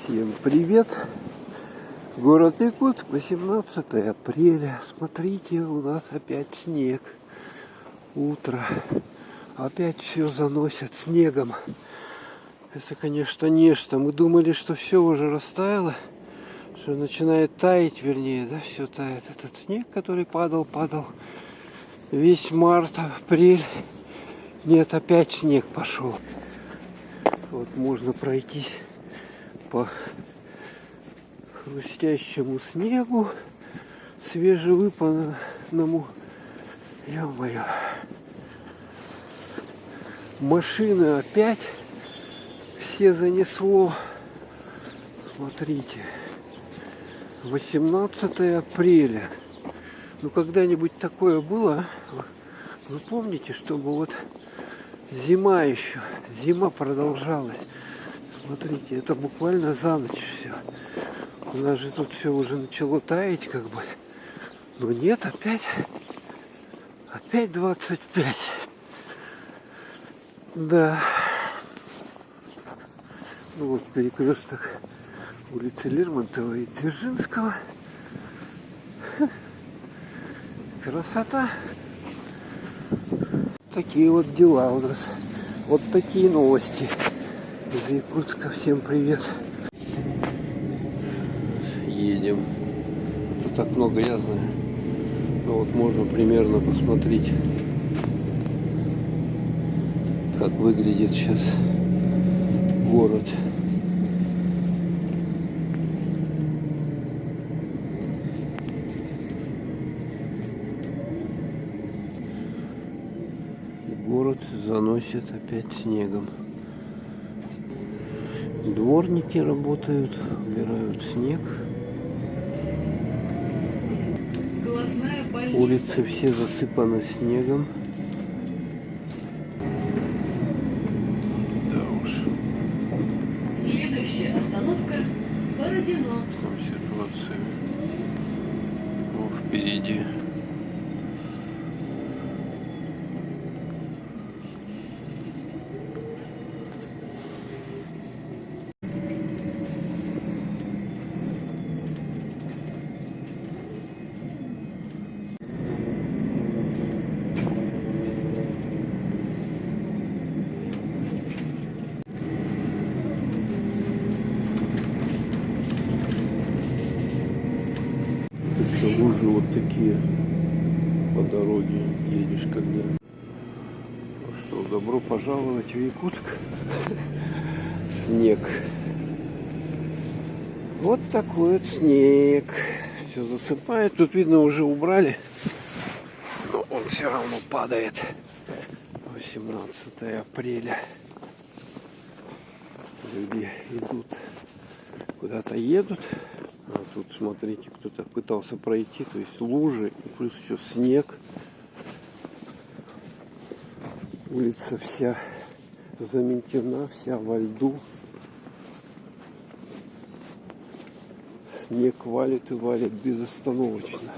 Всем привет! Город Якутск, 18 апреля. Смотрите, у нас опять снег. Утро. Опять все заносят снегом. Это, конечно, нечто. Мы думали, что все уже растаяло, что начинает таять, вернее, да, все тает. Этот снег, который падал весь март, апрель. Нет, опять снег пошел. Вот можно пройтись по хрустящему снегу, свежевыпаленному. Ё-моё. Машины опять все занесло. Смотрите. 18 апреля. Ну, когда-нибудь такое было? Вы помните, чтобы вот зима еще, зима продолжалась. Смотрите, это буквально за ночь все. У нас же тут все уже начало таять, как бы. Но нет, опять 25. Да. Ну вот перекресток улицы Лермонтова и Дзержинского. Красота. Такие вот дела у нас. Вот такие новости из Якутска. Всем привет. Едем. Тут окно грязное. Но вот можно примерно посмотреть, как выглядит сейчас город. Город заносит опять снегом. Дворники работают, убирают снег. Улицы все засыпаны снегом. Да уж. Следующая остановка Бородино. Там ситуация. О, впереди. Лужи вот такие по дороге едешь когда. Ну что, добро пожаловать в Якутск. Снег. Вот такой вот снег. Все засыпает. Тут видно уже убрали. Но он все равно падает. 18 апреля. Люди идут, куда-то едут. А тут, смотрите, кто-то пытался пройти, то есть лужи, и плюс еще снег. Улица вся заметена, вся во льду. Снег валит и валит безостановочно.